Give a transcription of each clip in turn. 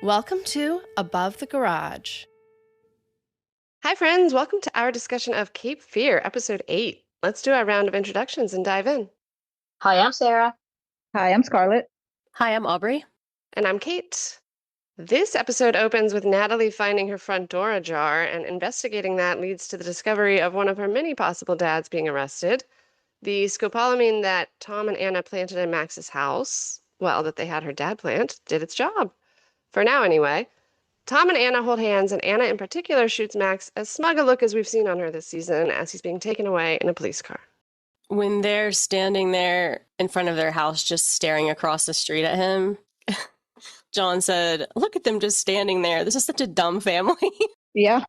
Welcome to Above the Garage. Hi, friends. Welcome to our discussion of Cape Fear, Episode 8. Let's do our round of introductions and dive in. Hi, I'm Sarah. Hi, I'm Scarlett. Hi, I'm Aubrey. And I'm Kate. This episode opens with Natalie finding her front door ajar, and investigating that leads to the discovery of one of her many possible dads being arrested. The scopolamine that Tom and Anna planted in Max's house, well, that they had her dad plant, did its job. For now, anyway. Tom and Anna hold hands, and Anna in particular shoots Max as smug a look as we've seen on her this season as he's being taken away in a police car. When they're standing there in front of their house just staring across the street at him, John said, "Look at them just standing there. This is such a dumb family." Yeah.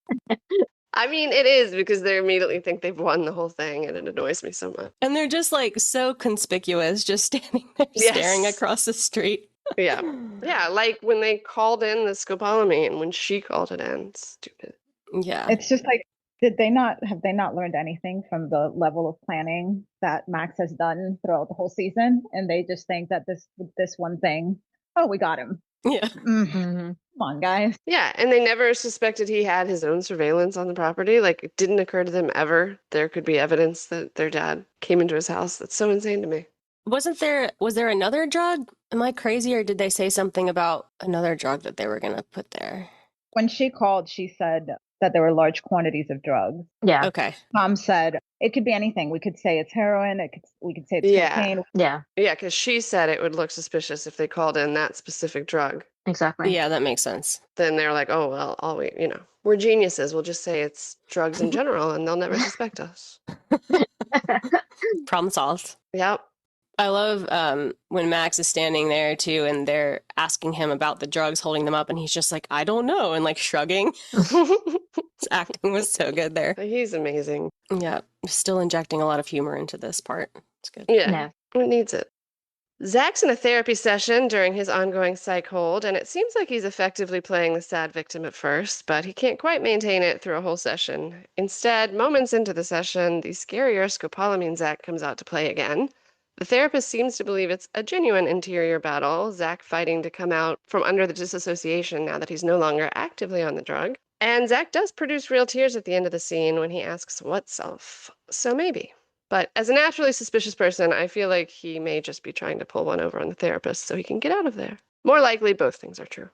I mean, it is, because they immediately think they've won the whole thing, and it annoys me so much. And they're just like so conspicuous, just standing there staring across the street. Yeah. Yeah, like when they called in the scopolamine, when she called it in. Stupid. Yeah. It's just like, have they not learned anything from the level of planning that Max has done throughout the whole season? And they just think that this one thing, oh, we got him. Yeah. Come on, guys. Yeah, and they never suspected he had his own surveillance on the property. Like, it didn't occur to them ever there could be evidence that their dad came into his house. That's so insane to me. Was there another drug? Am I crazy, or did they say something about another drug that they were going to put there? When she called, she said that there were large quantities of drugs. Yeah. Okay. Tom said it could be anything. We could say it's heroin. We could say it's cocaine. Yeah, Yeah, because she said it would look suspicious if they called in that specific drug. exactly. Yeah, that makes sense. Then they're like, oh, well, we're geniuses. We'll just say it's drugs in general, and they'll never suspect us. Problem solved. Yep. I love when Max is standing there too, and they're asking him about the drugs, holding them up, and he's just like, "I don't know," and like shrugging. His acting was so good there. He's amazing. Yeah, still injecting a lot of humor into this part. It's good. Yeah, it needs it. Zach's in a therapy session during his ongoing psych hold, and it seems like he's effectively playing the sad victim at first, but he can't quite maintain it through a whole session. Instead, moments into the session, the scarier scopolamine Zach comes out to play again. The therapist seems to believe it's a genuine interior battle, Zach fighting to come out from under the disassociation now that he's no longer actively on the drug. And Zach does produce real tears at the end of the scene when he asks, "What self?" So maybe. But as a naturally suspicious person, I feel like he may just be trying to pull one over on the therapist so he can get out of there. More likely, both things are true.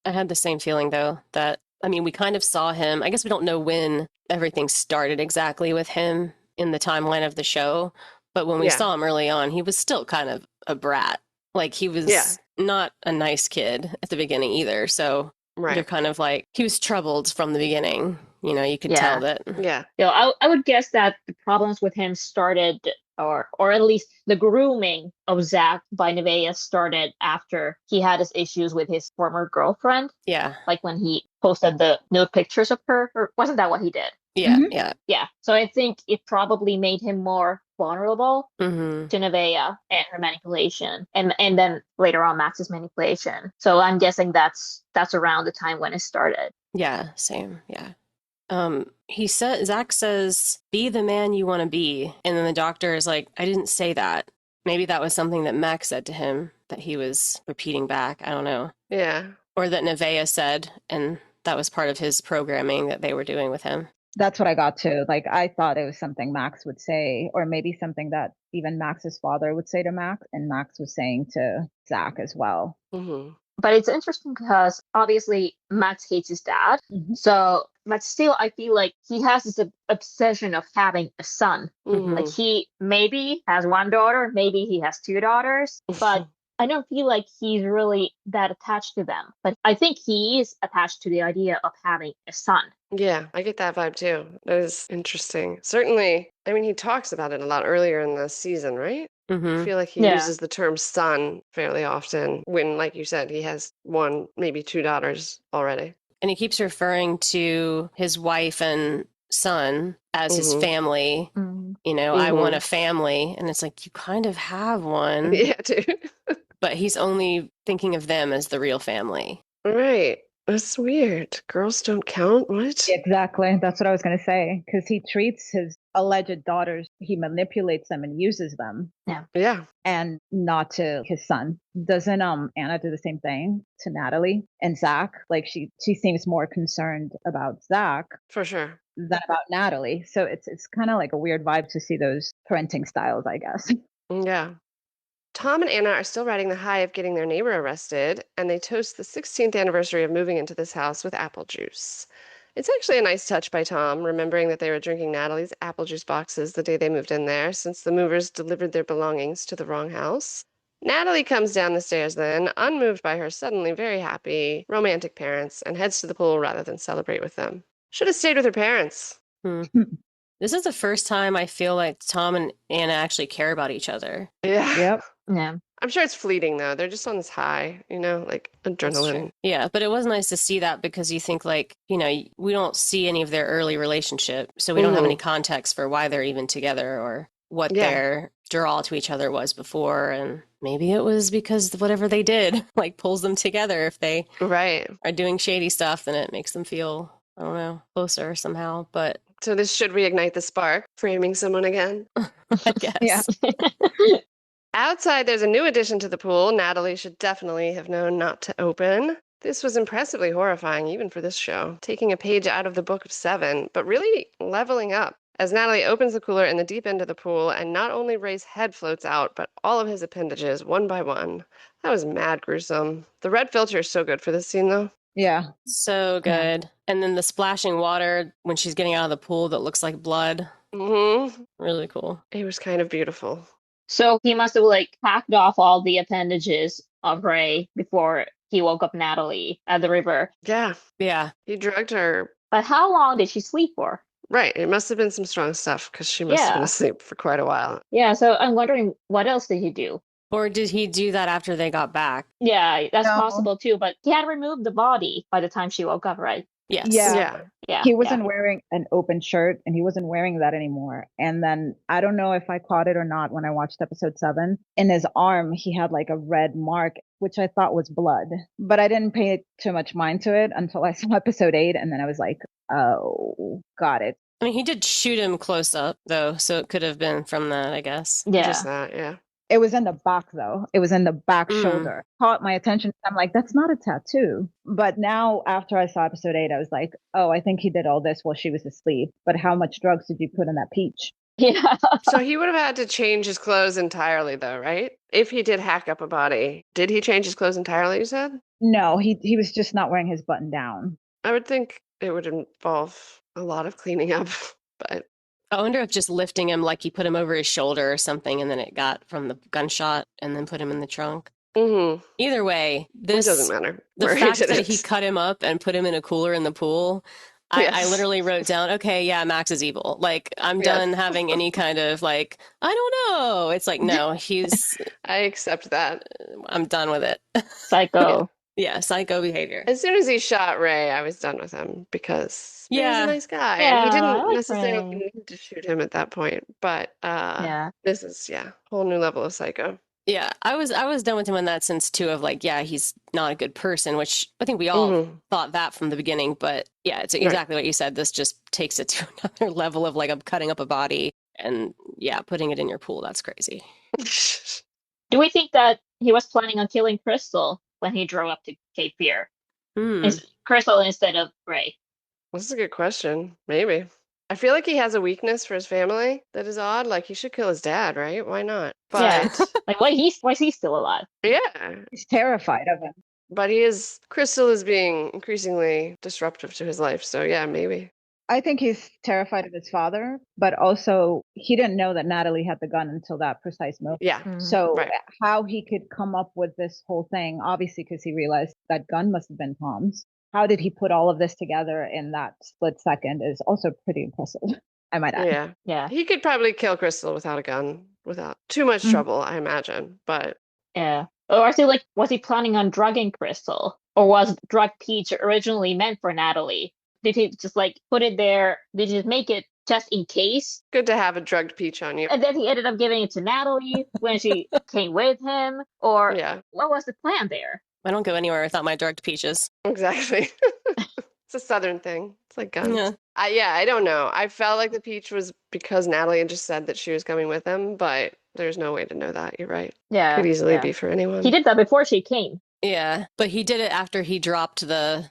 I had the same feeling, though, that, I mean, we kind of saw him. I guess we don't know when everything started exactly with him in the timeline of the show. But when we saw him early on, he was still kind of a brat. Like, he was not a nice kid at the beginning either. So you're kind of like, he was troubled from the beginning. You know, you could tell that. Yeah. I would guess that the problems with him started, or at least the grooming of Zach by Nevaeh started after he had his issues with his former girlfriend. Yeah. Like when he posted the nude pictures of her, or wasn't that what he did? Yeah, Yeah. So I think it probably made him more vulnerable to Nevaeh and her manipulation, and then later on Max's manipulation. So I'm guessing that's around the time when it started. Yeah, same. Yeah. Zach says, "Be the man you want to be," and then the doctor is like, "I didn't say that." Maybe that was something that Max said to him that he was repeating back. I don't know. Yeah. Or that Nevaeh said, and that was part of his programming that they were doing with him. That's what I got too. Like, I thought it was something Max would say, or maybe something that even Max's father would say to Max, and Max was saying to Zach as well. But it's interesting because obviously Max hates his dad. So, but still, I feel like he has this obsession of having a son. Like, he maybe has one daughter, maybe he has two daughters, but I don't feel like he's really that attached to them. But I think he is attached to the idea of having a son. Yeah, I get that vibe too. That is interesting. Certainly, I mean, he talks about it a lot earlier in the season, right? I feel like he uses the term son fairly often when, like you said, he has one, maybe two daughters already. And he keeps referring to his wife and son as his family. You know, I want a family. And it's like, you kind of have one. Yeah, dude. But he's only thinking of them as the real family. Right. That's weird. Girls don't count? What? Exactly. That's what I was going to say. Because he treats his alleged daughters, he manipulates them and uses them. Yeah. And not to his son. Doesn't Anna do the same thing to Natalie and Zach? Like she seems more concerned about Zach for sure than about Natalie. So it's kind of like a weird vibe to see those parenting styles, I guess. Yeah. Tom and Anna are still riding the high of getting their neighbor arrested, and they toast the 16th anniversary of moving into this house with apple juice. It's actually a nice touch by Tom, remembering that they were drinking Natalie's apple juice boxes the day they moved in there, since the movers delivered their belongings to the wrong house. Natalie comes down the stairs then, unmoved by her suddenly very happy, romantic parents, and heads to the pool rather than celebrate with them. Should have stayed with her parents. This is the first time I feel like Tom and Anna actually care about each other. Yeah. Yep. Yeah. I'm sure it's fleeting, though. They're just on this high, like adrenaline. Yeah, but it was nice to see that because you think, like, we don't see any of their early relationship, so we don't have any context for why they're even together or what their draw to each other was before. And maybe it was because whatever they did, like, pulls them together. If they are doing shady stuff, then it makes them feel, I don't know, closer somehow. But so this should reignite the spark, framing someone again. I guess. Yeah. Outside, there's a new addition to the pool Natalie should definitely have known not to open. This was impressively horrifying, even for this show, taking a page out of the Book of Seven, but really leveling up. As Natalie opens the cooler in the deep end of the pool, and not only Ray's head floats out, but all of his appendages, one by one. That was mad gruesome. The red filter is so good for this scene, though. Yeah. So good. Yeah. And then the splashing water when she's getting out of the pool that looks like blood. Really cool. It was kind of beautiful. So he must have hacked off all the appendages of Ray before he woke up Natalie at the river. Yeah. Yeah. He drugged her. But how long did she sleep for? Right. It must have been some strong stuff because she must have been asleep for quite a while. Yeah. So I'm wondering, what else did he do? Or did he do that after they got back? Yeah, that's possible too. But he had removed the body by the time she woke up, right? Yes. Yeah. He wasn't wearing an open shirt and he wasn't wearing that anymore. And then I don't know if I caught it or not when I watched episode 7. In his arm, he had like a red mark, which I thought was blood. But I didn't pay too much mind to it until I saw episode 8. And then I was like, oh, got it. I mean, he did shoot him close up, though. So it could have been from that, I guess. Yeah. Just that, yeah. It was in the back, though. It was in the back shoulder. Caught my attention. I'm like, that's not a tattoo. But now, after I saw episode 8, I was like, oh, I think he did all this while she was asleep. But how much drugs did you put in that peach? Yeah. So he would have had to change his clothes entirely, though, right? If he did hack up a body. Did he change his clothes entirely, you said? No, he was just not wearing his button down. I would think it would involve a lot of cleaning up, but... I wonder if just lifting him, like he put him over his shoulder or something, and then it got from the gunshot and then put him in the trunk. Either way, this it doesn't matter. The fact that he cut him up and put him in a cooler in the pool, I literally wrote down, okay, yeah, Max is evil. Like, I'm done having any kind of I don't know. It's like, no, he's... I accept that. I'm done with it. Psycho. Yeah, psycho behavior. As soon as he shot Ray, I was done with him because he was a nice guy. Yeah, and he didn't necessarily need to shoot him at that point. But this is, whole new level of psycho. Yeah, I was done with him in that sense, too, of he's not a good person, which I think we all thought that from the beginning. But yeah, it's exactly what you said. This just takes it to another level of I'm cutting up a body and, putting it in your pool. That's crazy. Do we think that he was planning on killing Crystal when he drove up to Cape Fear? Crystal instead of Ray? That's a good question. Maybe. I feel like he has a weakness for his family that is odd. He should kill his dad, right? Why not? But why is he still alive? Yeah. He's terrified of him. But Crystal is being increasingly disruptive to his life. So yeah, maybe. I think he's terrified of his father, but also he didn't know that Natalie had the gun until that precise moment. Yeah. So how he could come up with this whole thing, obviously because he realized that gun must have been Tom's. How did he put all of this together in that split second is also pretty impressive, I might add. Yeah. He could probably kill Crystal without a gun, without too much trouble, I imagine. But yeah. Or was he planning on drugging Crystal? Or was drug peach originally meant for Natalie? Did he just put it there? Did he just make it just in case? Good to have a drugged peach on you. And then he ended up giving it to Natalie when she came with him? Or what was the plan there? I don't go anywhere without my drugged peaches. Exactly. It's a Southern thing. It's like guns. Yeah. I don't know. I felt like the peach was because Natalie had just said that she was coming with him, but there's no way to know that. You're right. Could Yeah, easily yeah. be for anyone. He did that before she came. Yeah, but he did it after he dropped The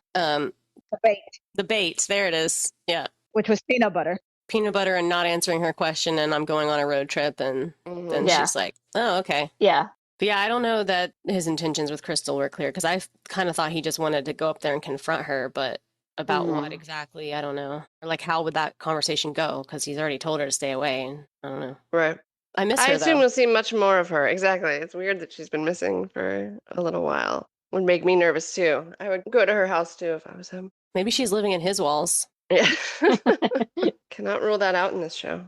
bait, the bait. There it is. Yeah. which was peanut butter. Peanut butter and not answering her question, and I'm going on a road trip, and then Yeah. she's like, "Oh, okay." Yeah. But yeah, I don't know that his intentions with Crystal were clear because I kind of thought he just wanted to go up there and confront her, but about what exactly, I don't know. Or like, how would that conversation go? Because he's already told her to stay away, and I don't know. Right. I miss I her assume though. we'll see much more of her. Exactly. It's weird that she's been missing for a little while. Would make me nervous too. I would go to her house too if I was him. Maybe she's living in his walls. Yeah. Cannot rule that out in this show.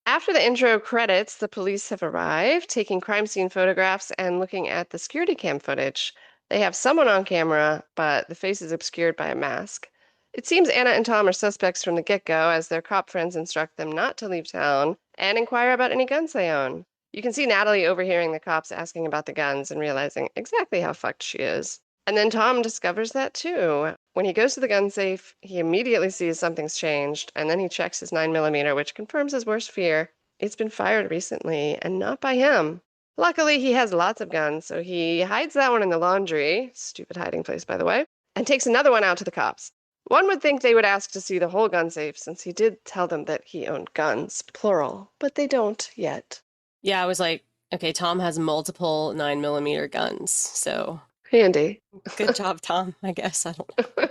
After the intro credits, the police have arrived, taking crime scene photographs and looking at the security cam footage. They have someone on camera, but the face is obscured by a mask. It seems Anna and Tom are suspects from the get-go, as their cop friends instruct them not to leave town and inquire about any guns they own. You can see Natalie overhearing the cops asking about the guns and realizing exactly how fucked she is. And then Tom discovers that too. When he goes to the gun safe, he immediately sees something's changed, and then he checks his 9mm, which confirms his worst fear. It's been fired recently, and not by him. Luckily, he has lots of guns, so he hides that one in the laundry, stupid hiding place, by the way, and takes another one out to the cops. One would think they would ask to see the whole gun safe, since he did tell them that he owned guns, plural, but they don't yet. Yeah, I was like, okay, Tom has multiple 9mm guns, so Handy. good job, Tom, I guess. I don't know.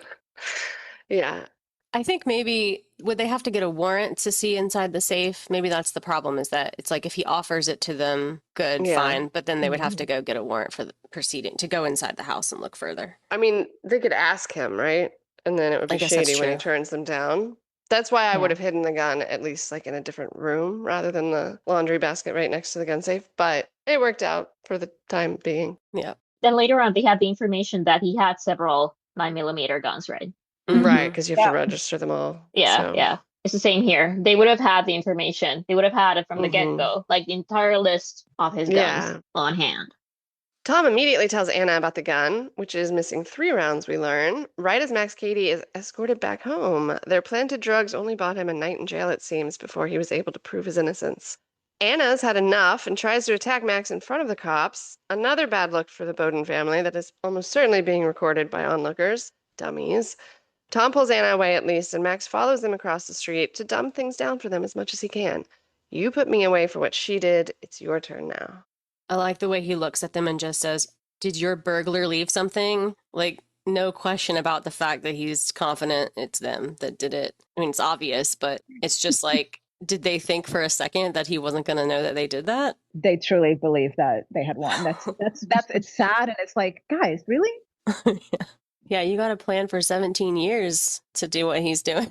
Yeah. I think maybe would they have to get a warrant to see inside the safe? Maybe that's the problem, is that it's like if he offers it to them, good, Yeah. fine, but then they would have to go get a warrant for the proceeding to go inside the house and look further. I mean, they could ask him, right? And then it would I be guess that's shady when he true. turns them down. That's why I would Yeah. have hidden the gun at least like in a different room rather than the laundry basket right next to the gun safe. But it worked out for the time being. Yeah. Then later on, they had the information that he had several 9mm guns, right? Right, Mhm. because you have to register them all. Yeah, So. yeah. It's the same here. They would have had the information. They would have had it from the Mhm. get-go, like the entire list of his Yeah. guns on hand. Tom immediately tells Anna about the gun, which is missing 3 rounds, we learn, right as Max Cady is escorted back home. Their planted drugs only bought him a night in jail, it seems, before he was able to prove his innocence. Anna's had enough and tries to attack Max in front of the cops. Another bad look for the Bowden family that is almost certainly being recorded by onlookers. Dummies. Tom pulls Anna away at least, and Max follows them across the street to dumb things down for them as much as he can. You put me away for what she did. It's your turn now. I like the way he looks at them and just says, "Did your burglar leave something?" Like, no question about the fact that he's confident it's them that did it. I mean, it's obvious, but it's just like, did they think for a second that he wasn't going to know that they did that? They truly believe that they had won. That's it's sad, and it's like, guys, really? Yeah. Yeah, you got a plan for 17 years to do what he's doing.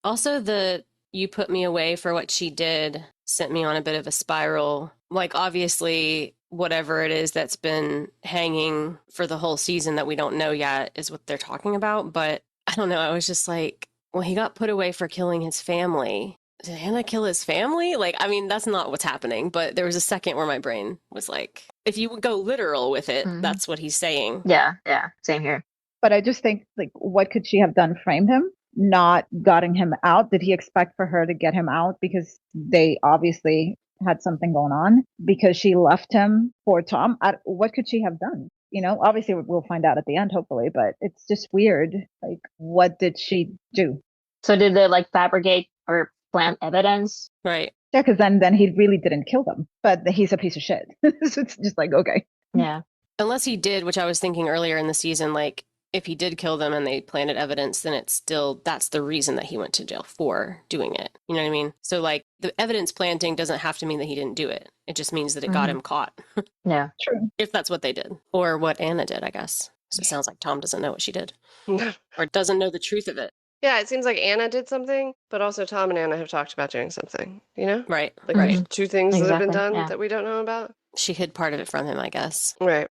Also, the "you put me away for what she did" sent me on a bit of a spiral. Like, obviously, whatever it is that's been hanging for the whole season that we don't know yet is what they're talking about. But I don't know. I was just like, well, he got put away for killing his family. Did Hannah kill his family? Like, I mean, that's not what's happening. But there was a second where my brain was like, if you would go literal with it, that's what he's saying. Yeah, same here. But I just think, like, what could she have done? Framed him? Not gotten him out? Did he expect for her to get him out? Because they obviously had something going on. Because she left him for Tom. What could she have done? You know, obviously we'll find out at the end, hopefully. But it's just weird. Like, what did she do? So did they like fabricate or plant evidence? Right. Yeah, because then he really didn't kill them. But he's a piece of shit. So it's just like, okay. Yeah. Unless he did, which I was thinking earlier in the season, like, if he did kill them and they planted evidence, then it's still, that's the reason that he went to jail for doing it. You know what I mean? So, like, the evidence planting doesn't have to mean that he didn't do it. It just means that it got him caught. Yeah. True. If that's what they did. Or what Anna did, I guess. Because it sounds like Tom doesn't know what she did. Or doesn't know the truth of it. Yeah, it seems like Anna did something, but also Tom and Anna have talked about doing something, you know? Right. Like, Right. there's 2 things that have been Exactly, done yeah. that we don't know about. She hid part of it from him, I guess. Right.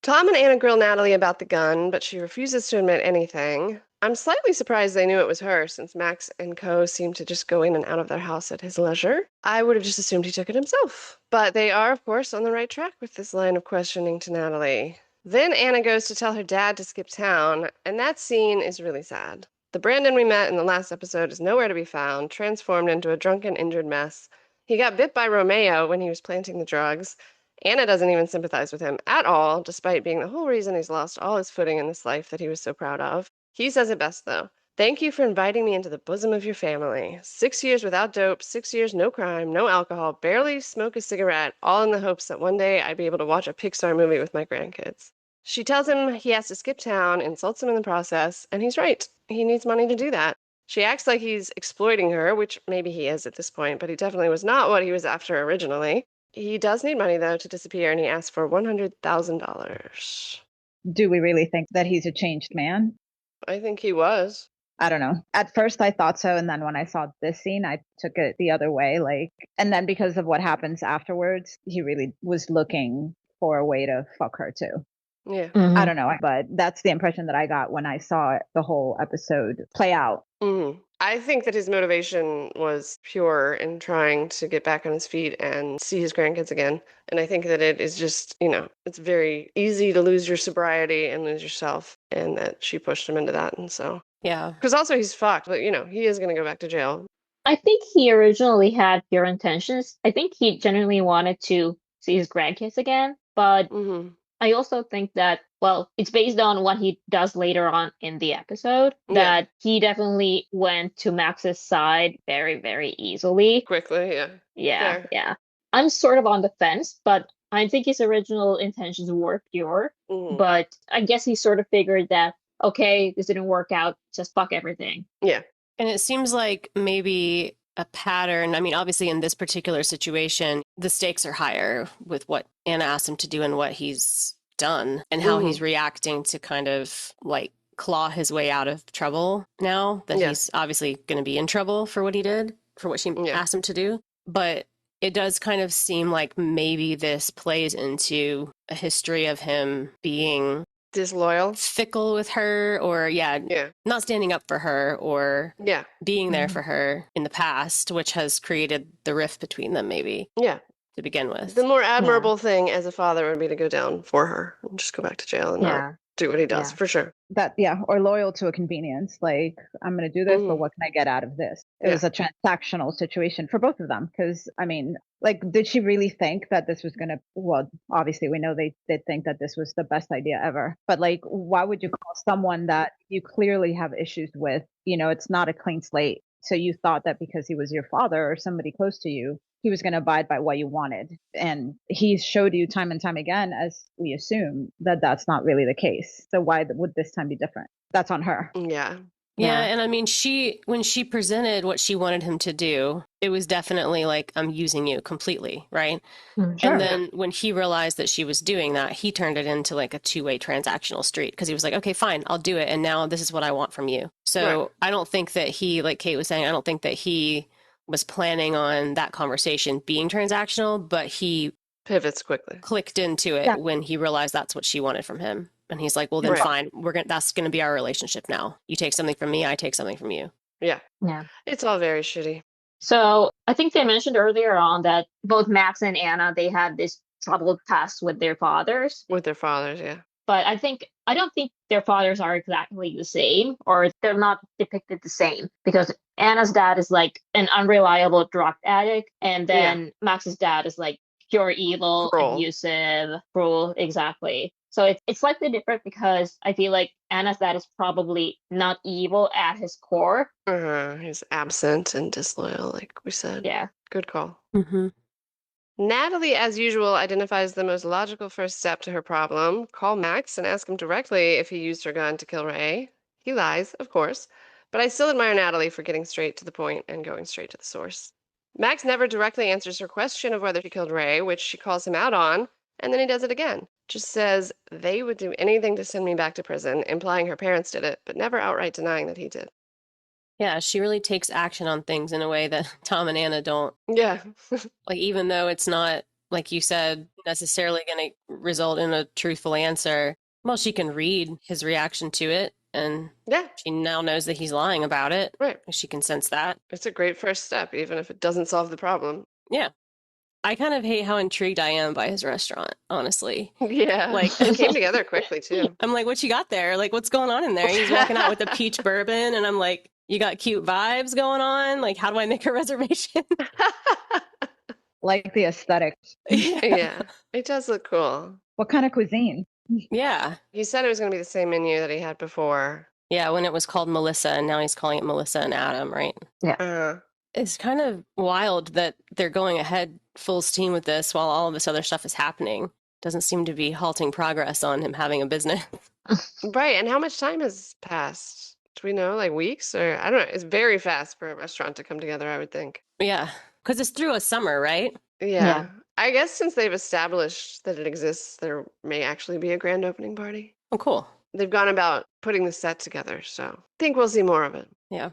Tom and Anna grill Natalie about the gun, but she refuses to admit anything. I'm slightly surprised they knew it was her, since Max and co seem to just go in and out of their house at his leisure. I would have just assumed he took it himself. But they are, of course, on the right track with this line of questioning to Natalie. Then Anna goes to tell her dad to skip town, and that scene is really sad. The Brandon we met in the last episode is nowhere to be found, transformed into a drunken, injured mess. He got bit by Romeo when he was planting the drugs. Anna doesn't even sympathize with him at all, despite being the whole reason he's lost all his footing in this life that he was so proud of. He says it best, though. Thank you for inviting me into the bosom of your family. 6 years without dope, 6 years no crime, no alcohol, barely smoke a cigarette, all in the hopes that one day I'd be able to watch a Pixar movie with my grandkids. She tells him he has to skip town, insults him in the process, and he's right. He needs money to do that. She acts like he's exploiting her, which maybe he is at this point, but he definitely was not what he was after originally. He does need money, though, to disappear, and he asks for $100,000. Do we really think that he's a changed man? I think he was. I don't know. At first I thought so, and then when I saw this scene, I took it the other way. And then because of what happens afterwards, he really was looking for a way to fuck her too. Yeah. Mm-hmm. I don't know, but that's the impression that I got when I saw the whole episode play out. Mm-hmm. I think that his motivation was pure in trying to get back on his feet and see his grandkids again. And I think that it is just, it's very easy to lose your sobriety and lose yourself, and that she pushed him into that. And so, Yeah. because also he's fucked, but, he is going to go back to jail. I think he originally had pure intentions. I think he genuinely wanted to see his grandkids again, but Mm-hmm. I also think that, well, it's based on what he does later on in the episode, that he definitely went to Max's side very, very easily. Quickly, yeah. Yeah, Fair. yeah. I'm sort of on the fence, but I think his original intentions were pure. Mm-hmm. But I guess he sort of figured that, okay, this didn't work out, just fuck everything. Yeah. And it seems like maybe a pattern. I mean, obviously in this particular situation, the stakes are higher with what Anna asked him to do and what he's done and how he's reacting to kind of claw his way out of trouble now that he's obviously going to be in trouble for what he did, for what she asked him to do. But it does kind of seem like maybe this plays into a history of him being disloyal, fickle with her, or not standing up for her, or being there for her in the past, which has created the rift between them maybe to begin with. The more admirable thing as a father would be to go down for her and just go back to jail and not do what he does, for sure. Or loyal to a convenience, like, I'm going to do this, but what can I get out of this? It was a transactional situation for both of them, because, I mean, did she really think that this was going to, well, obviously we know they did think that this was the best idea ever, but why would you call someone that you clearly have issues with? It's not a clean slate. So you thought that because he was your father or somebody close to you, he was going to abide by what you wanted. And he showed you time and time again, as we assume, that that's not really the case. So why would this time be different? That's on her. Yeah. Yeah, and I mean, when she presented what she wanted him to do, it was definitely like, I'm using you completely, right? Sure. And then when he realized that she was doing that, he turned it into like a two-way transactional street, because he was like, okay, fine, I'll do it. And now this is what I want from you. So I don't think that he, like Kate was saying, I don't think that he was planning on that conversation being transactional, but he pivots quickly, clicked into it when he realized that's what she wanted from him. And he's like, well, then fine, that's going to be our relationship now. You take something from me, I take something from you. Yeah. Yeah. It's all very shitty. So I think they mentioned earlier on that both Max and Anna, they had this troubled past with their fathers. With their fathers, yeah. But I don't think their fathers are exactly the same, or they're not depicted the same, because Anna's dad is like an unreliable drug addict, and then Max's dad is like pure evil, abusive, cruel, exactly. So it's slightly different, because I feel like Anna's dad is probably not evil at his core. He's absent and disloyal, like we said. Yeah. Good call. Mm-hmm. Natalie, as usual, identifies the most logical first step to her problem. Call Max and ask him directly if he used her gun to kill Ray. He lies, of course, but I still admire Natalie for getting straight to the point and going straight to the source. Max never directly answers her question of whether she killed Ray, which she calls him out on, and then he does it again. Just says they would do anything to send me back to prison, implying her parents did it, but never outright denying that he did. Yeah, she really takes action on things in a way that Tom and Anna don't. Yeah. Even though it's not, like you said, necessarily going to result in a truthful answer, well, she can read his reaction to it, and she now knows that he's lying about it. Right. She can sense that. It's a great first step, even if it doesn't solve the problem. Yeah. I kind of hate how intrigued I am by his restaurant, honestly. Yeah. Like, It came together quickly, too. I'm like, what you got there? Like, what's going on in there? He's walking out with a peach bourbon, and I'm like, you got cute vibes going on? Like, how do I make a reservation? Like the aesthetics. Yeah. Yeah. It does look cool. What kind of cuisine? Yeah. He said it was going to be the same menu that he had before. Yeah, when it was called Melissa, and now he's calling it Melissa and Adam, right? Uh, It's kind of wild that they're going ahead full steam with this while all of this other stuff is happening. Doesn't seem to be halting progress on him having a business. right. And how much time has passed? Do we know, like weeks? Or I don't know. It's very fast for a restaurant to come together, I would think. Yeah, because it's through a summer, right? Yeah. I guess since they've established that it exists, there may actually be a grand opening party. Oh, cool. They've gone about putting the set together, so I think we'll see more of it. Yeah.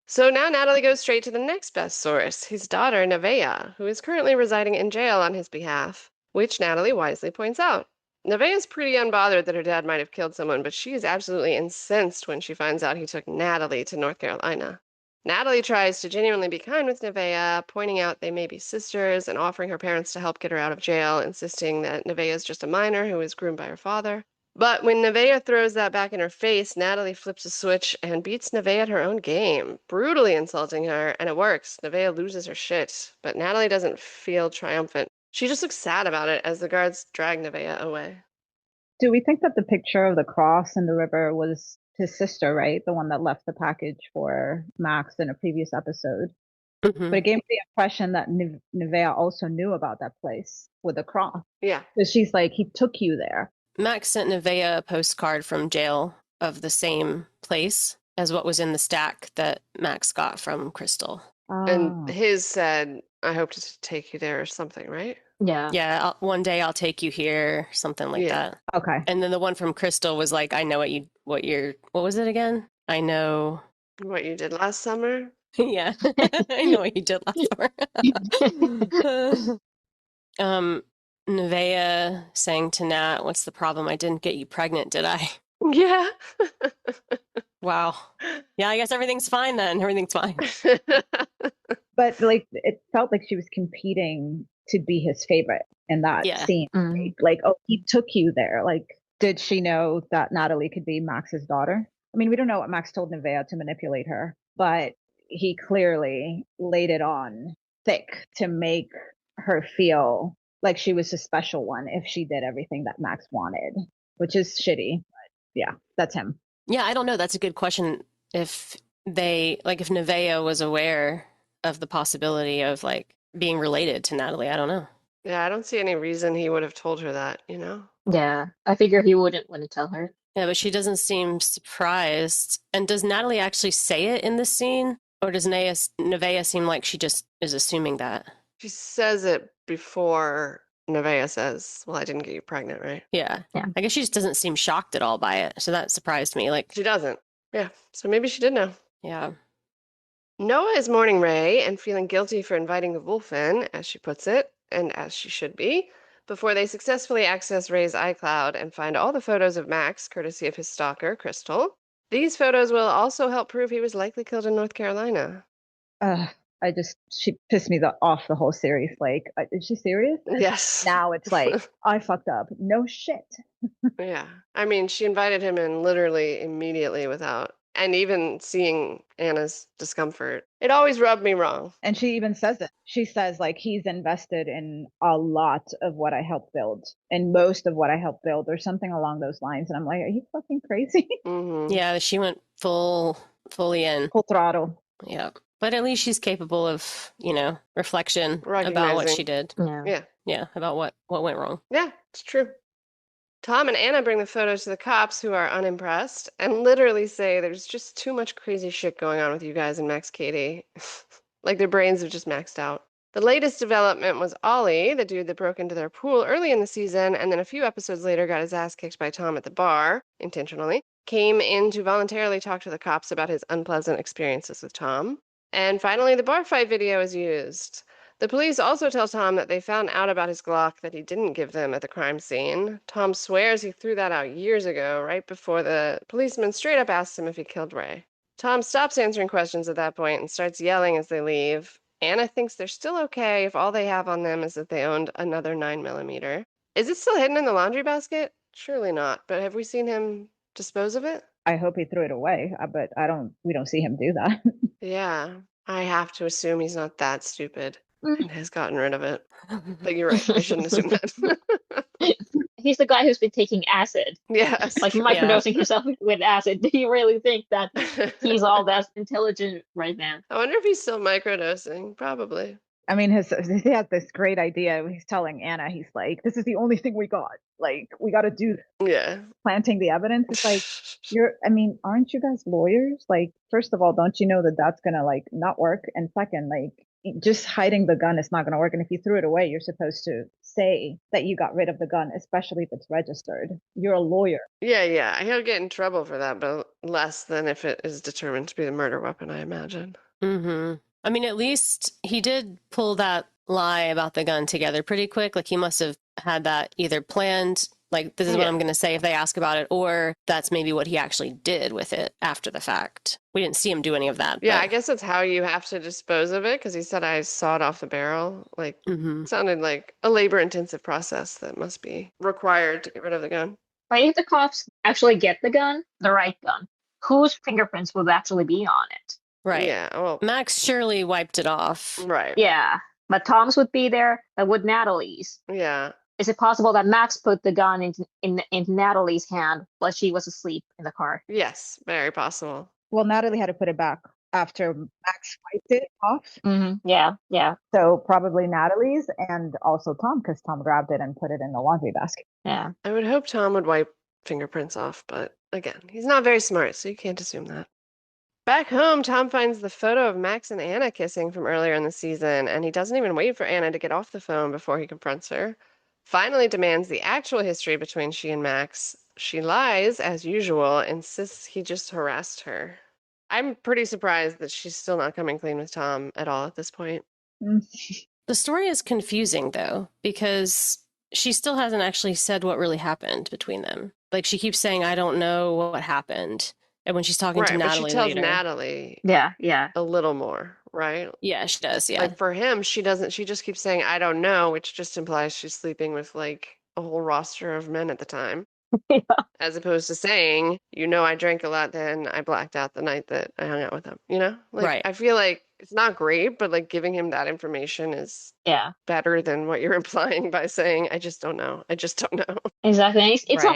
So now Natalie goes straight to the next best source, his daughter, Nevaeh, who is currently residing in jail on his behalf, which Natalie wisely points out. Nevaeh's pretty unbothered that her dad might have killed someone, but she is absolutely incensed when she finds out he took Natalie to North Carolina. Natalie tries to genuinely be kind with Nevaeh, pointing out they may be sisters and offering her parents to help get her out of jail, insisting that Nevaeh is just a minor who was groomed by her father. But when Nevaeh throws that back in her face, Natalie flips a switch and beats Nevaeh at her own game, brutally insulting her, and it works. Nevaeh loses her shit, but Natalie doesn't feel triumphant. She just looks sad about it as the guards drag Nevaeh away. Do we think that the picture of the cross in the river was his sister, right? The one that left the package for Max in a previous episode. Mm-hmm. But it gave me the impression that Nevaeh also knew about that place with the cross. Yeah. Because she's like, he took you there. Max sent Nevaeh a postcard from jail of the same place as what was in the stack that Max got from Crystal. And his said, I hope to take you there or something, right? Yeah. Yeah, one day I'll take you here, something like that. Okay. And then the one from Crystal was like, I know what was it again? I know what you did last summer. Yeah. I know what you did last summer. Nevaeh saying to Nat, what's the problem? I didn't get you pregnant, did I? Yeah. Wow. Yeah, I guess everything's fine then. Everything's fine. But like, it felt like she was competing to be his favorite in that scene. Mm. Like, oh, he took you there. Like, did she know that Natalie could be Max's daughter? I mean, we don't know what Max told Nevaeh to manipulate her, but he clearly laid it on thick to make her feel like she was a special one if she did everything that Max wanted, which is shitty. But yeah, that's him. Yeah, I don't know. That's a good question. If Nevaeh was aware of the possibility of like being related to Natalie, I don't know. Yeah, I don't see any reason he would have told her that, you know? Yeah, I figure he wouldn't want to tell her. Yeah, but she doesn't seem surprised. And does Natalie actually say it in this scene? Or does Nevaeh seem like she just is assuming that? She says it before Nevaeh says, well, I didn't get you pregnant, right? Yeah. I guess she just doesn't seem shocked at all by it. So that surprised me. Like, she doesn't. Yeah. So maybe she did know. Yeah. Noah is mourning Ray and feeling guilty for inviting the wolf in, as she puts it, and as she should be, before they successfully access Ray's iCloud and find all the photos of Max, courtesy of his stalker, Crystal. These photos will also help prove he was likely killed in North Carolina. She pissed me off the whole series. Like, is she serious? Yes. Now it's like, I fucked up. No shit. Yeah. I mean, she invited him in literally immediately without, and even seeing Anna's discomfort, it always rubbed me wrong. And she even says it. She says, like, he's invested in a lot of what I helped build, and most of what I helped build, or something along those lines. And I'm like, are you fucking crazy? Mm-hmm. Yeah, she went fully in. Full throttle. Yeah. But at least she's capable of, reflection about what she did. Yeah. Yeah, about what went wrong. Yeah, it's true. Tom and Anna bring the photos to the cops, who are unimpressed and literally say there's just too much crazy shit going on with you guys and Max Katie. Like their brains have just maxed out. The latest development was Ollie, the dude that broke into their pool early in the season and then a few episodes later got his ass kicked by Tom at the bar, intentionally, came in to voluntarily talk to the cops about his unpleasant experiences with Tom. And finally, the bar fight video is used. The police also tell Tom that they found out about his Glock that he didn't give them at the crime scene. Tom swears he threw that out years ago, right before the policeman straight up asks him if he killed Ray. Tom stops answering questions at that point and starts yelling as they leave. Anna thinks they're still okay if all they have on them is that they owned another 9mm. Is it still hidden in the laundry basket? Surely not, but have we seen him dispose of it? I hope he threw it away, but we don't see him do that. Yeah, I have to assume he's not that stupid and has gotten rid of it. But you're right, I shouldn't assume that. He's the guy who's been taking acid, Yes, like true. microdosing himself with acid. Do you really think that he's all that intelligent right now? I wonder if he's still microdosing. Probably. I mean, he has this great idea. He's telling Anna, he's like, "This is the only thing we got. Like, we got to do this." Yeah. Planting the evidence. It's like, aren't you guys lawyers? Like, first of all, don't you know that that's gonna like not work? And second, like, just hiding the gun is not gonna work. And if you threw it away, you're supposed to say that you got rid of the gun, especially if it's registered. You're a lawyer. Yeah. He'll get in trouble for that, but less than if it is determined to be the murder weapon, I imagine. Mm-hmm. I mean, at least he did pull that lie about the gun together pretty quick. Like, he must have had that either planned, like, this is what I'm going to say if they ask about it, or that's maybe what he actually did with it after the fact. We didn't see him do any of that. Yeah, but... I guess that's how you have to dispose of it, because he said I sawed off the barrel. Like, it sounded like a labor-intensive process that must be required to get rid of the gun. Right, if the cops actually get the gun, the right gun, whose fingerprints will actually be on it? Right. Yeah, well, Max surely wiped it off. right. Yeah, but Tom's would be there, but would Natalie's? Yeah. Is it possible that Max put the gun in Natalie's hand while she was asleep in the car? Yes, very possible. Well, Natalie had to put it back after Max wiped it off. Mm-hmm. Yeah. So probably Natalie's and also Tom, because Tom grabbed it and put it in the laundry basket. Yeah. I would hope Tom would wipe fingerprints off, but again, he's not very smart, so you can't assume that. Back home, Tom finds the photo of Max and Anna kissing from earlier in the season, and he doesn't even wait for Anna to get off the phone before he confronts her. Finally demands the actual history between she and Max. She lies, as usual, insists he just harassed her. I'm pretty surprised that she's still not coming clean with Tom at all at this point. The story is confusing, though, because she still hasn't actually said what really happened between them. Like, she keeps saying, I don't know what happened. And when she's talking to Natalie but she tells later, Natalie Yeah. a little more, right? Yeah, she does, yeah. Like, for him, she doesn't. She just keeps saying, I don't know, which just implies she's sleeping with, like, a whole roster of men at the time. Yeah. As opposed to saying, I drank a lot then, I blacked out the night that I hung out with him, Like, right. I feel like it's not great, but, like, giving him that information is better than what you're implying by saying, I just don't know. I just don't know. Exactly. It's right.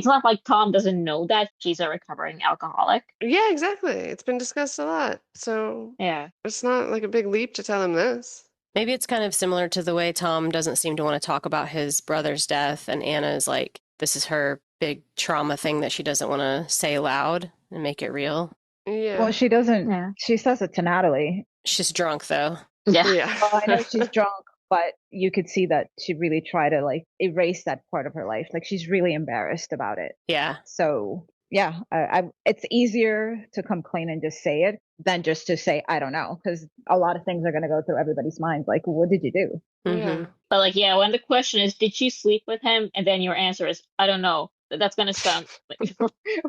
not like Tom doesn't know that she's a recovering alcoholic. Yeah, exactly. It's been discussed a lot. So yeah, it's not like a big leap to tell him this. Maybe it's kind of similar to the way Tom doesn't seem to want to talk about his brother's death, and Anna is like, this is her big trauma thing that she doesn't want to say loud and make it real. Yeah. Well, she doesn't. Yeah. She says it to Natalie. She's drunk, though. Yeah. Well, I know she's drunk, but you could see that she really tried to like erase that part of her life. Like, she's really embarrassed about it. Yeah. So yeah, it's easier to come clean and just say it than just to say, I don't know, because a lot of things are going to go through everybody's minds. Like, what did you do? Mm-hmm. But like, yeah, when the question is, did she sleep with him? And then your answer is, I don't know. That's going to sound like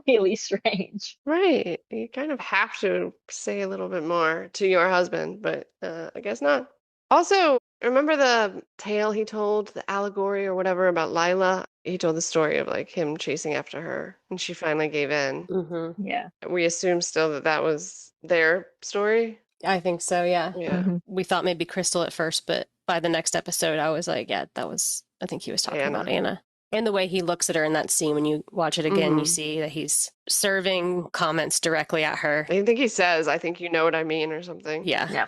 really strange. Right. You kind of have to say a little bit more to your husband, but I guess not. Also, remember the tale he told, the allegory or whatever about Lila? He told the story of like him chasing after her and she finally gave in. Mm-hmm. Yeah. We assume still that that was their story? I think so, yeah. Yeah. Mm-hmm. We thought maybe Crystal at first, but by the next episode, I was like, yeah, I think he was talking about Anna. And the way he looks at her in that scene, when you watch it again, you see that he's serving comments directly at her. I think he says, I think you know what I mean, or something. Yeah.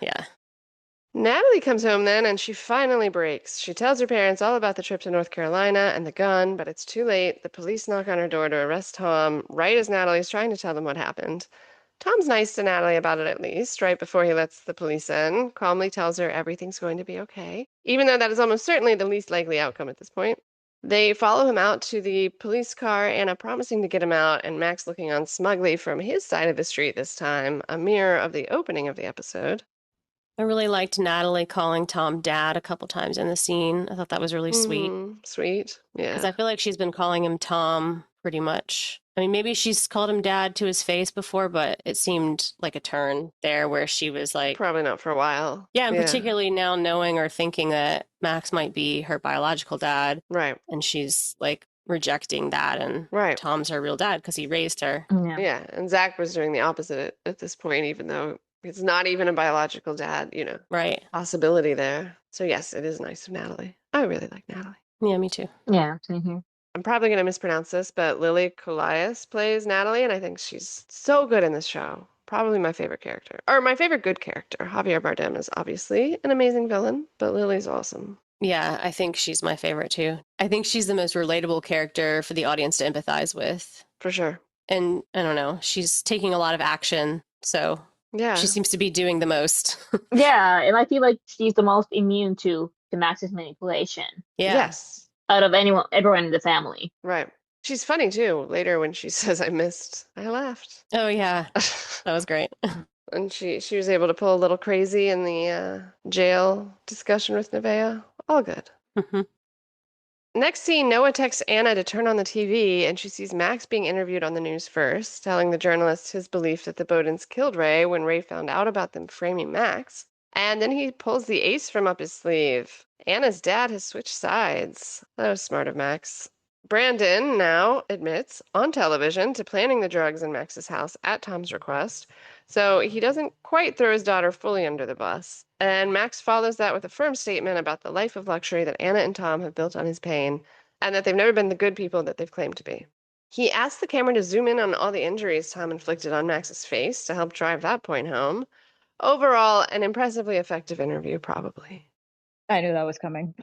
Natalie comes home then, and she finally breaks. She tells her parents all about the trip to North Carolina and the gun, but it's too late. The police knock on her door to arrest Tom, right as Natalie's trying to tell them what happened. Tom's nice to Natalie about it, at least, right before he lets the police in, calmly tells her everything's going to be okay, even though that is almost certainly the least likely outcome at this point. They follow him out to the police car, Anna promising to get him out, and Max looking on smugly from his side of the street this time, a mirror of the opening of the episode. I really liked Natalie calling Tom Dad a couple times in the scene. I thought that was really sweet. Sweet, yeah. Because I feel like she's been calling him Tom pretty much I mean, maybe she's called him dad to his face before, but it seemed like a turn there where she was like, Probably not for a while. yeah, and particularly now knowing or thinking that Max might be her biological dad. Right. And she's like rejecting that, and Right. Tom's her real dad because he raised her. Yeah, and Zach was doing the opposite at this point, even though it's not even a biological dad, Right. Possibility there. So yes, it is nice of Natalie. I really like Natalie. Yeah, me too. Yeah, same here. I'm probably going to mispronounce this, but Lily Colias plays Natalie, and I think she's so good in this show. Probably my favorite character. Or my favorite good character. Javier Bardem is obviously an amazing villain, but Lily's awesome. Yeah, I think she's my favorite too. I think she's the most relatable character for the audience to empathize with. For sure. And I don't know, she's taking a lot of action, so yeah, she seems to be doing the most. Yeah, and I feel like she's the most immune to Max's manipulation. Yeah. Yes. Out of everyone in the family. Right. She's funny too. Later when she says I laughed. Oh yeah. That was great. And she was able to pull a little crazy in the jail discussion with Nevaeh. All good. Next scene, Noah texts Anna to turn on the TV, and she sees Max being interviewed on the news first, telling the journalist his belief that the Bodens killed Ray when Ray found out about them framing Max. And then he pulls the ace from up his sleeve. Anna's dad has switched sides. That was smart of Max. Brandon now admits on television to planning the drugs in Max's house at Tom's request, so he doesn't quite throw his daughter fully under the bus. And Max follows that with a firm statement about the life of luxury that Anna and Tom have built on his pain, and that they've never been the good people that they've claimed to be. He asks the camera to zoom in on all the injuries Tom inflicted on Max's face to help drive that point home. Overall, an impressively effective interview, probably. I knew that was coming.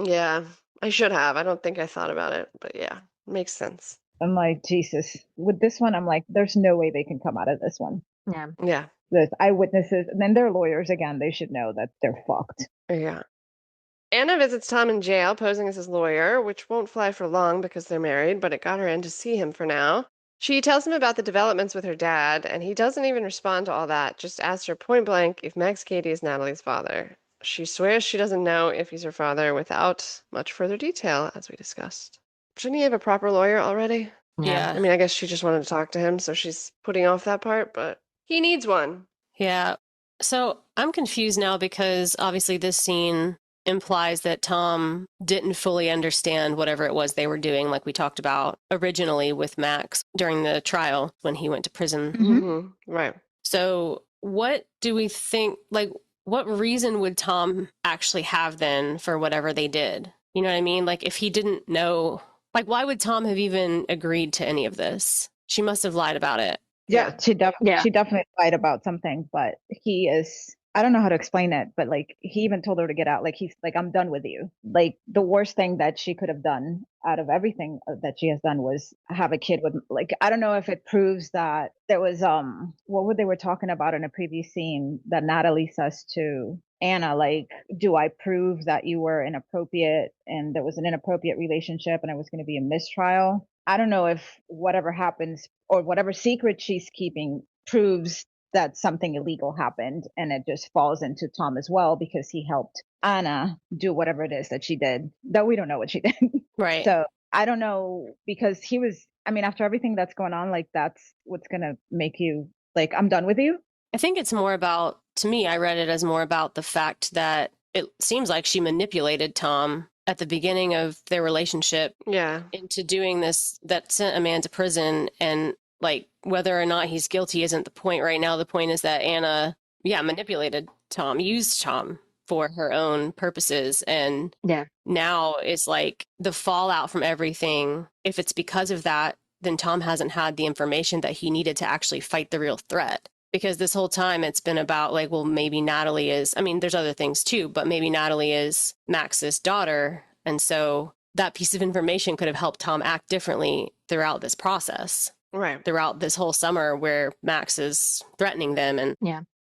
Yeah, I should have. I don't think I thought about it, but yeah, makes sense. I'm like, Jesus. With this one, I'm like, there's no way they can come out of this one. Yeah. Yeah. There's eyewitnesses, and then they're lawyers again. They should know that they're fucked. Yeah. Anna visits Tom in jail, posing as his lawyer, which won't fly for long because they're married, but it got her in to see him for now. She tells him about the developments with her dad, and he doesn't even respond to all that, just asks her point blank if Max Cady is Natalie's father. She swears she doesn't know if he's her father without much further detail, as we discussed. Shouldn't he have a proper lawyer already? Yeah. I mean, I guess she just wanted to talk to him, so she's putting off that part, but he needs one. Yeah. So I'm confused now because obviously this scene implies that Tom didn't fully understand whatever it was they were doing, like we talked about originally with Max during the trial when he went to prison. Right. So what do we think, like, what reason would Tom actually have then for whatever they did? You know what I mean? Like, if he didn't know, like, why would Tom have even agreed to any of this? She must have lied about it. Yeah, she definitely lied about something, but he is, I don't know how to explain it, but like he even told her to get out. Like he's like, I'm done with you. Like the worst thing that she could have done out of everything that she has done was have a kid with, like, I don't know if it proves that there was what they were talking about in a previous scene that Natalie says to Anna, like, do I prove that you were inappropriate and there was an inappropriate relationship and it was going to be a mistrial? I don't know if whatever happens or whatever secret she's keeping proves that something illegal happened, and it just falls into Tom as well because he helped Anna do whatever it is that she did, though we don't know what she did. Right. So I don't know, because he was, I mean, after everything that's going on, like that's what's going to make you like, I'm done with you. I think it's more about, to me, I read it as more about the fact that it seems like she manipulated Tom at the beginning of their relationship into doing this that sent a man to prison. And like, whether or not he's guilty isn't the point right now. The point is that Anna, manipulated Tom, used Tom for her own purposes. And now is like the fallout from everything. If it's because of that, then Tom hasn't had the information that he needed to actually fight the real threat. Because this whole time it's been about like, well, maybe Natalie is, I mean, there's other things too, but maybe Natalie is Max's daughter. And so that piece of information could have helped Tom act differently throughout this process. Right. Throughout this whole summer where Max is threatening them. And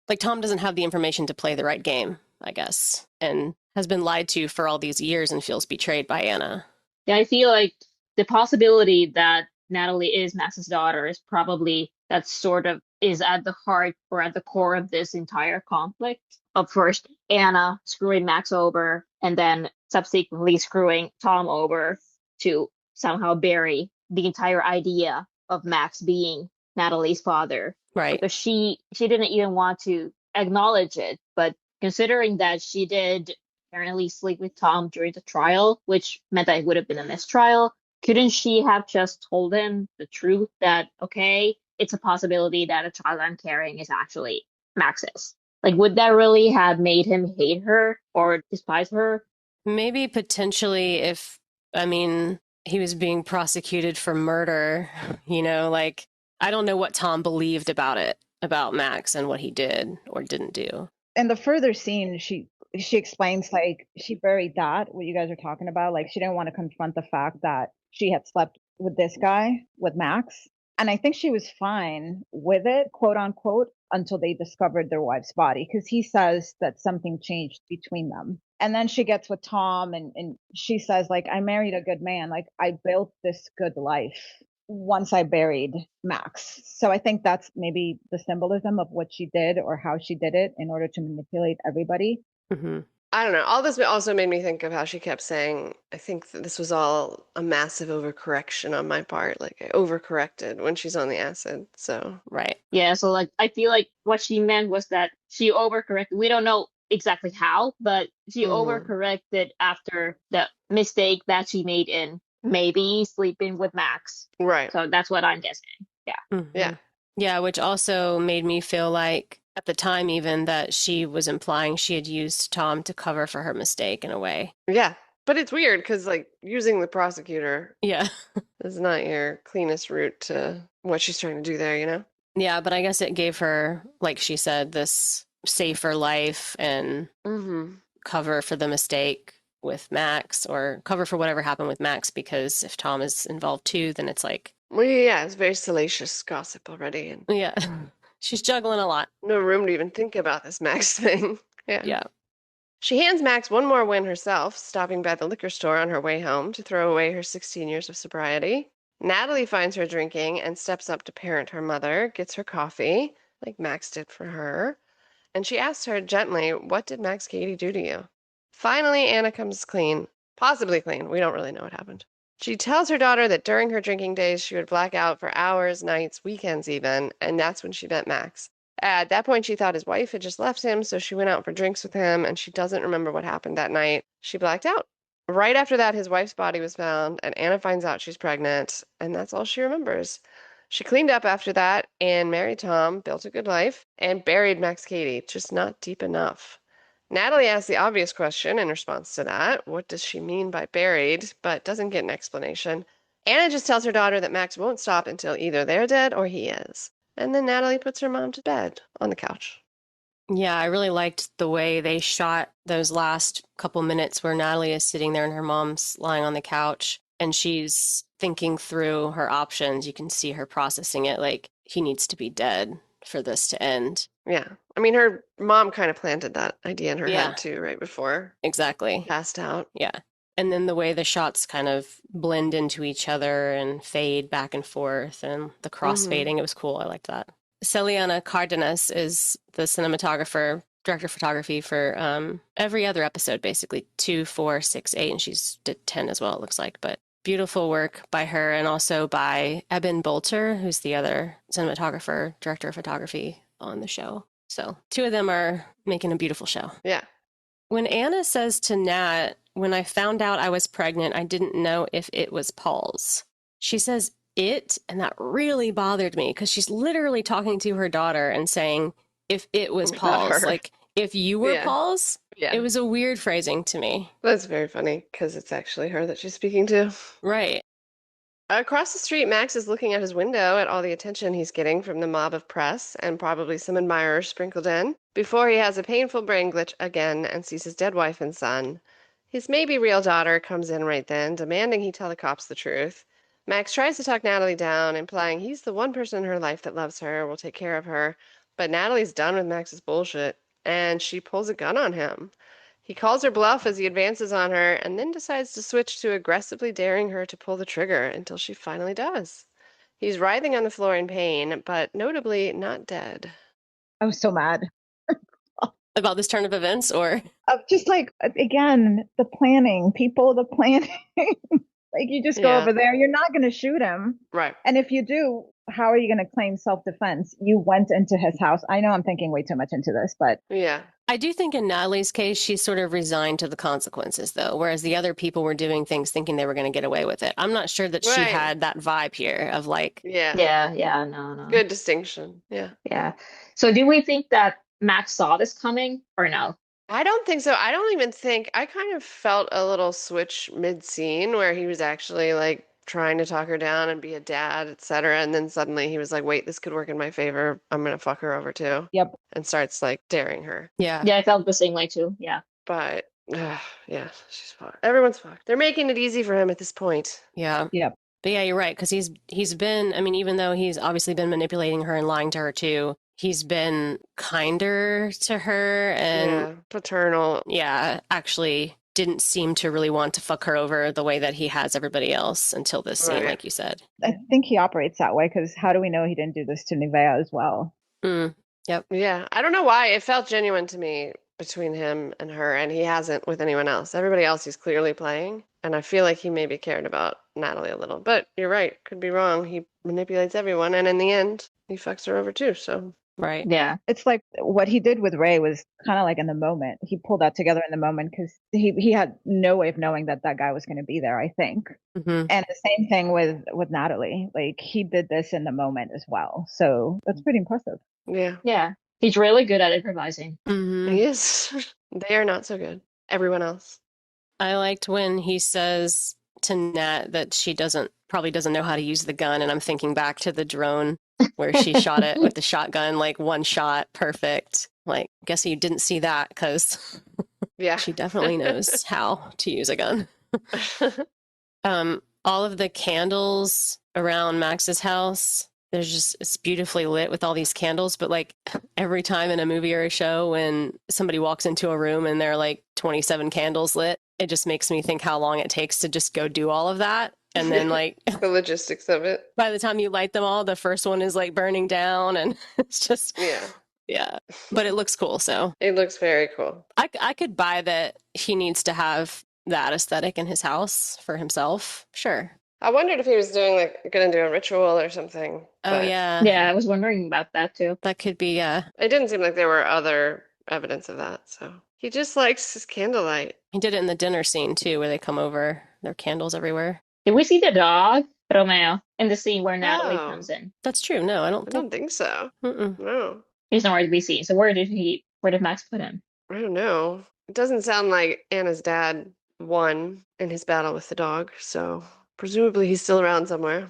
like Tom doesn't have the information to play the right game, I guess, and has been lied to for all these years and feels betrayed by Anna. Yeah, I feel like the possibility that Natalie is Max's daughter is probably that sort of is at the heart or at the core of this entire conflict of first Anna screwing Max over and then subsequently screwing Tom over to somehow bury the entire idea of Max being Natalie's father. Right. Because she didn't even want to acknowledge it. But considering that she did apparently sleep with Tom during the trial, which meant that it would have been a mistrial, couldn't she have just told him the truth that, okay, it's a possibility that a child I'm carrying is actually Max's? Like, would that really have made him hate her or despise her? Maybe potentially if, I mean, he was being prosecuted for murder, like, I don't know what Tom believed about it, about Max and what he did or didn't do. In the further scene, she explains like she buried that, what you guys are talking about. Like she didn't want to confront the fact that she had slept with this guy, with Max. And I think she was fine with it, quote unquote, until they discovered their wife's body. Because he says that something changed between them. And then she gets with Tom and she says, like, I married a good man. Like, I built this good life once I buried Max. So I think that's maybe the symbolism of what she did or how she did it in order to manipulate everybody. Mm-hmm. I don't know. All this also made me think of how she kept saying, I think that this was all a massive overcorrection on my part. Like I overcorrected when she's on the acid. So, right. Yeah, so like I feel like what she meant was that she overcorrected. We don't know exactly how, but she overcorrected after the mistake that she made in maybe sleeping with Max. Right. So that's what I'm guessing. Yeah. Mm-hmm. Yeah. Yeah, which also made me feel like at the time even that she was implying she had used Tom to cover for her mistake in a way. Yeah. But it's weird because like using the prosecutor Yeah. is not your cleanest route to what she's trying to do there, you know? Yeah, but I guess it gave her, like she said, this safer life and cover for the mistake with Max or cover for whatever happened with Max because if Tom is involved too, then it's like, Well, yeah, it's very salacious gossip already and yeah, she's juggling a lot. no room to even think about this Max thing. Yeah. Yeah. She hands Max one more win herself, stopping by the liquor store on her way home to throw away her 16 years of sobriety. Natalie finds her drinking and steps up to parent her mother, gets her coffee, like Max did for her, and she asks her gently, what did Max Cady do to you? Finally, Anna comes clean, possibly clean. We don't really know what happened. She tells her daughter that during her drinking days, she would black out for hours, nights, weekends even, and that's when she met Max. At that point, she thought his wife had just left him, so she went out for drinks with him, and she doesn't remember what happened that night. She blacked out. Right after that, his wife's body was found, and Anna finds out she's pregnant, and that's all she remembers. She cleaned up after that and married Tom, built a good life, and buried Max Cady, just not deep enough. Natalie asks the obvious question in response to that. What does she mean by buried? But doesn't get an explanation. Anna just tells her daughter that Max won't stop until either they're dead or he is. And then Natalie puts her mom to bed on the couch. Yeah, I really liked the way they shot those last couple minutes where Natalie is sitting there and her mom's lying on the couch and she's thinking through her options. You can see her processing it like he needs to be dead for this to end. Yeah. I mean, her mom kind of planted that idea in her Yeah. head too, right before Exactly. passed out. Yeah. And then the way the shots kind of blend into each other and fade back and forth and the crossfading, it was cool. I liked that. Celiana Cardenas is the cinematographer, director of photography for every other episode, basically 2, 4, 6, 8, and she's did 10 as well, it looks like. But beautiful work by her and also by Eben Bolter, who's the other cinematographer, director of photography on the show. So 2 of them are making a beautiful show. Yeah. When Anna says to Nat, when I found out I was pregnant, I didn't know if it was Paul's. She says it, and that really bothered me because she's literally talking to her daughter and saying, if it was Paul's, like, if you were Paul's, it was a weird phrasing to me. That's very funny because it's actually her that she's speaking to. Right. Across the street, Max is looking out his window at all the attention he's getting from the mob of press and probably some admirers sprinkled in, before he has a painful brain glitch again and sees his dead wife and son. His maybe real daughter comes in right then, demanding he tell the cops the truth. Max tries to talk Natalie down, implying he's the one person in her life that loves her, will take care of her, but Natalie's done with Max's bullshit, and she pulls a gun on him. He calls her bluff as he advances on her and then decides to switch to aggressively daring her to pull the trigger until she finally does. He's writhing on the floor in pain, but notably not dead. I was so mad. About this turn of events, or? Just like, again, the planning. People, the planning. Like, you just go over there, you're not going to shoot him. Right. And if you do, how are you going to claim self-defense? You went into his house. I know I'm thinking way too much into this, but yeah. I do think in Natalie's case, she's sort of resigned to the consequences, though, whereas the other people were doing things thinking they were going to get away with it. I'm not sure that she had that vibe here of like... No. Good distinction. Yeah. So do we think that Max saw this coming or no? I don't think so. I don't even think, I kind of felt a little switch mid-scene where he was actually like trying to talk her down and be a dad, etc. And then suddenly he was like, wait, this could work in my favor. I'm going to fuck her over too. Yep. And starts like daring her. Yeah. Yeah, I felt the same way too. Yeah. But yeah, she's fucked. Everyone's fucked. They're making it easy for him at this point. Yeah. Yep. But yeah, you're right. Because he's been, I mean, even though he's obviously been manipulating her and lying to her too, he's been kinder to her and paternal. Yeah, actually didn't seem to really want to fuck her over the way that he has everybody else until this scene, like you said. I think he operates that way because how do we know he didn't do this to Nevaeh as well? Yep. Yeah, I don't know why. It felt genuine to me between him and her, and he hasn't with anyone else. Everybody else he's clearly playing, and I feel like he maybe cared about Natalie a little. But you're right, could be wrong. He manipulates everyone, and in the end, he fucks her over too, so... Right. Yeah. It's like what he did with Ray was kind of like in the moment. He pulled that together in the moment because he had no way of knowing that guy was going to be there, I think. Mm-hmm. And the same thing with Natalie. Like, he did this in the moment as well. So that's pretty impressive. Yeah. Yeah. He's really good at improvising. Mm-hmm. He is. They are not so good. Everyone else. I liked when he says to Nat that she probably doesn't know how to use the gun, and I'm thinking back to the drone where she shot it with the shotgun, like one shot, perfect. Like, guess you didn't see that because she definitely knows how to use a gun. All of the candles around Max's house, it's beautifully lit with all these candles, but like every time in a movie or a show when somebody walks into a room and there are like 27 candles lit, it just makes me think how long it takes to just go do all of that. And then like the logistics of it. By the time you light them all, the first one is like burning down and it's just yeah. But it looks cool, so. It looks very cool. I could buy that he needs to have that aesthetic in his house for himself. Sure. I wondered if he was gonna do a ritual or something. Oh yeah. Yeah, I was wondering about that too. That could be It didn't seem like there were other evidence of that, so. He just likes his candlelight. He did it in the dinner scene too, where they come over, there are candles everywhere. Did we see the dog, Romeo, in the scene where Natalie comes in? That's true. No, I don't think so. No. He's nowhere to be seen. So where did Max put him? I don't know. It doesn't sound like Anna's dad won in his battle with the dog, so presumably he's still around somewhere.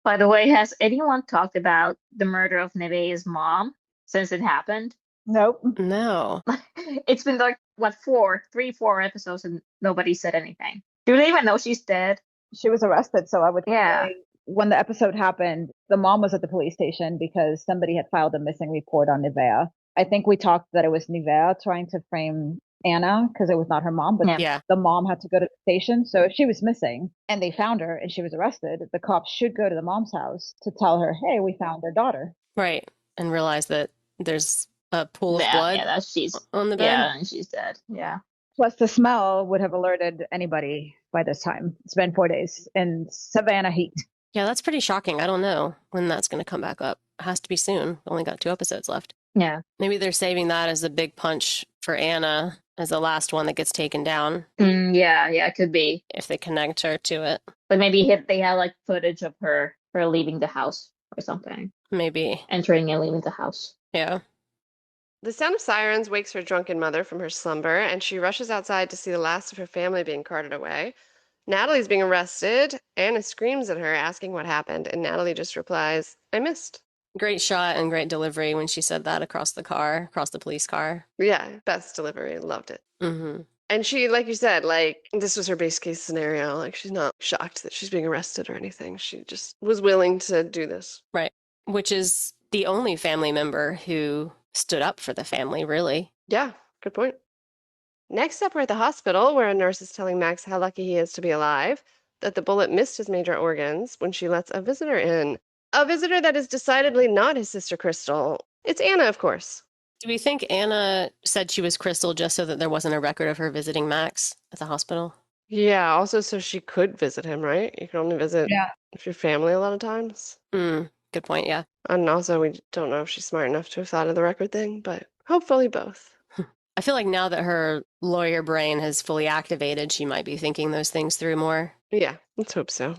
By the way, has anyone talked about the murder of Nevaeh's mom since it happened? Nope. No. It's been like, what, 4 episodes and nobody said anything. Do they even know she's dead? She was arrested, so I would say when the episode happened, the mom was at the police station because somebody had filed a missing report on Nevaeh. I think we talked that it was Nevaeh trying to frame Anna because it was not her mom, but the mom had to go to the station, so she was missing and they found her and she was arrested. The cops should go to the mom's house to tell her, hey, we found their daughter. Right, and realize that there's a pool of blood that she's on the bed. Yeah, and she's dead. Yeah. Plus, the smell would have alerted anybody by this time. It's been 4 days in Savannah heat. Yeah, that's pretty shocking. I don't know when that's going to come back up. It has to be soon. Only got 2 episodes left. Yeah. Maybe they're saving that as a big punch for Anna as the last one that gets taken down. Yeah, it could be. If they connect her to it. But maybe they have like footage of her leaving the house or something. Maybe. Entering and leaving the house. Yeah. The sound of sirens wakes her drunken mother from her slumber, and she rushes outside to see the last of her family being carted away. Natalie's being arrested. Anna screams at her, asking what happened, and Natalie just replies, I missed. Great shot and great delivery when she said that across the police car. Yeah, best delivery. Loved it. Mm-hmm. And she, like you said, this was her base case scenario. Like, she's not shocked that she's being arrested or anything. She just was willing to do this. Right. Which is the only family member who stood up for the family, really. Yeah, good point. Next up, we're at the hospital, where a nurse is telling Max how lucky he is to be alive, that the bullet missed his major organs when she lets a visitor in. A visitor that is decidedly not his sister Crystal. It's Anna, of course. Do we think Anna said she was Crystal just so that there wasn't a record of her visiting Max at the hospital? Yeah, also so she could visit him, right? You can only visit Yeah. with your family a lot of times. Good point, yeah. And also we don't know if she's smart enough to have thought of the record thing, but hopefully both. I feel like now that her lawyer brain has fully activated, she might be thinking those things through more. Yeah, let's hope so.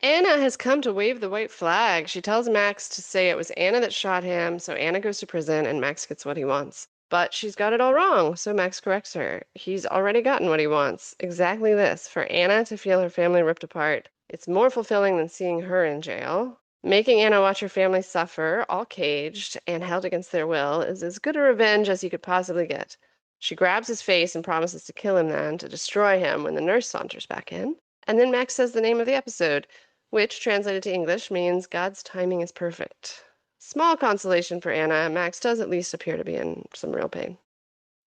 Anna has come to wave the white flag. She tells Max to say it was Anna that shot him, so Anna goes to prison and Max gets what he wants. But she's got it all wrong, so Max corrects her. He's already gotten what he wants. Exactly this, for Anna to feel her family ripped apart. It's more fulfilling than seeing her in jail. Making Anna watch her family suffer, all caged and held against their will, is as good a revenge as you could possibly get. She grabs his face and promises to kill him then, to destroy him when the nurse saunters back in. And then Max says the name of the episode, which, translated to English, means God's timing is perfect. Small consolation for Anna. Max does at least appear to be in some real pain.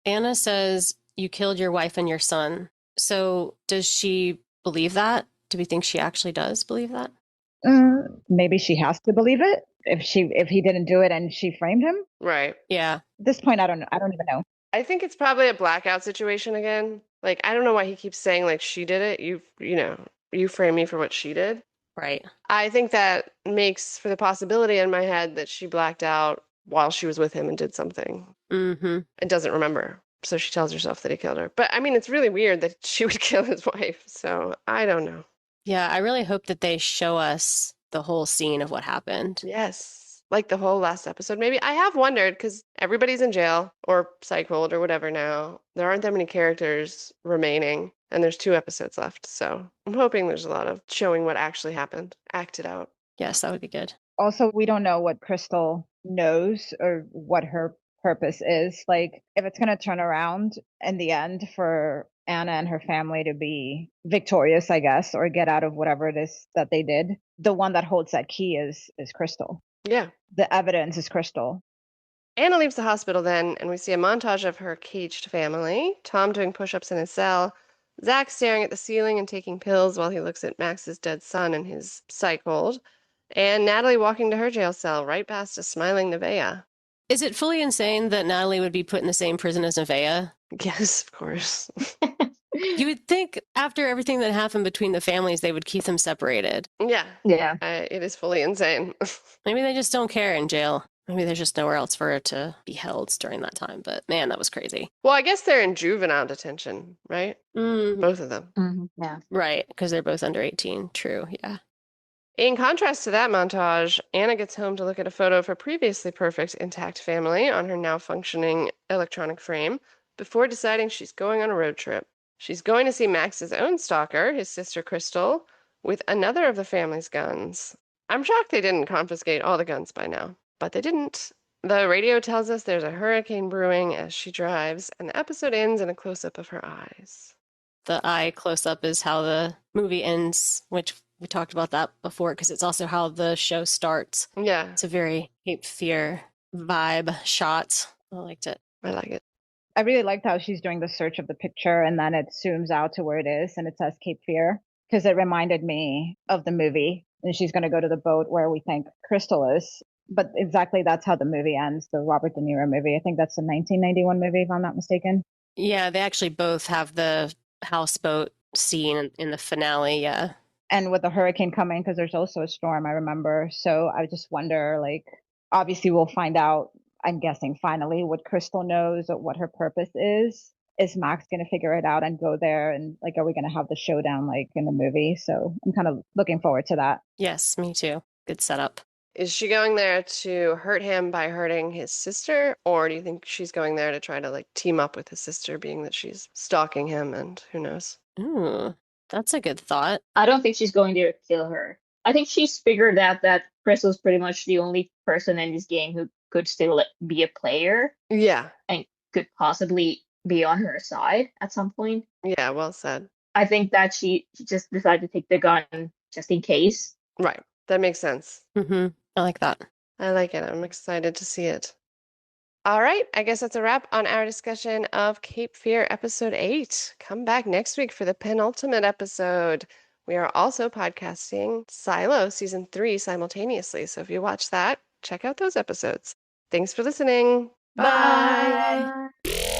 Anna says, "You killed your wife and your son." So does she believe that? Do we think she actually does believe that? Maybe she has to believe it if he didn't do it and she framed him. Right. Yeah. At this point, I don't know. I don't even know. I think it's probably a blackout situation again. Like, I don't know why he keeps saying, like, she did it. You frame me for what she did. Right. I think that makes for the possibility in my head that she blacked out while she was with him and did something Mm-hmm. and doesn't remember. So she tells herself that he killed her. But I mean, it's really weird that she would kill his wife. So I don't know. Yeah, I really hope that they show us the whole scene of what happened. Yes. Like the whole last episode, maybe. I have wondered because everybody's in jail or psyched or whatever now. There aren't that many characters remaining, and there's 2 episodes left. So I'm hoping there's a lot of showing what actually happened, acted out. Yes, that would be good. Also, we don't know what Crystal knows or what her purpose is. Like, if it's going to turn around in the end for Anna and her family to be victorious, I guess, or get out of whatever it is that they did, the one that holds that key is Crystal. Yeah. The evidence is Crystal. Anna leaves the hospital then, and we see a montage of her caged family. Tom doing push-ups in his cell, Zach staring at the ceiling and taking pills while he looks at Max's dead son in his psych hold, and Natalie walking to her jail cell right past a smiling Nevaeh. Is it fully insane that Natalie would be put in the same prison as Nevaeh? Yes, of course. You would think after everything that happened between the families, they would keep them separated. Yeah. Yeah. It is fully insane. Maybe they just don't care in jail. Maybe there's just nowhere else for her to be held during that time. But man, that was crazy. Well, I guess they're in juvenile detention, right? Both of them. Yeah. Right, because they're both under 18. True, yeah. In contrast to that montage, Anna gets home to look at a photo of her previously perfect, intact family on her now functioning electronic frame before deciding she's going on a road trip. She's going to see Max's own stalker, his sister Crystal, with another of the family's guns. I'm shocked they didn't confiscate all the guns by now, but they didn't. The radio tells us there's a hurricane brewing as she drives, and the episode ends in a close-up of her eyes. The eye close-up is how the movie ends, which we talked about that before, because it's also how the show starts. Yeah. It's a very Cape Fear vibe shot. I liked it. I like it. I really liked how she's doing the search of the picture and then it zooms out to where it is and it says Cape Fear because it reminded me of the movie. And she's going to go to the boat where we think Crystal is. But exactly that's how the movie ends, the Robert De Niro movie. I think that's a 1991 movie, if I'm not mistaken. Yeah, they actually both have the houseboat scene in the finale, yeah. And with the hurricane coming, because there's also a storm, I remember. So I just wonder, like, obviously we'll find out, I'm guessing finally, what Crystal knows or what her purpose is. Is Max going to figure it out and go there? And like, are we going to have the showdown like in the movie? So I'm kind of looking forward to that. Yes, me too. Good setup. Is she going there to hurt him by hurting his sister, or do you think she's going there to try to like team up with his sister, being that she's stalking him and who knows? Ooh, that's a good thought. I don't think she's going there to kill her. I think she's figured out that Crystal's pretty much the only person in this game who could still be a player. Yeah. And could possibly be on her side at some point. Yeah, well said. I think that she just decided to take the gun just in case. Right. That makes sense. Mm-hmm. I like that. I like it. I'm excited to see it. All right. I guess that's a wrap on our discussion of Cape Fear episode 8. Come back next week for the penultimate episode. We are also podcasting Silo season 3 simultaneously. So if you watch that, check out those episodes. Thanks for listening. Bye. Bye.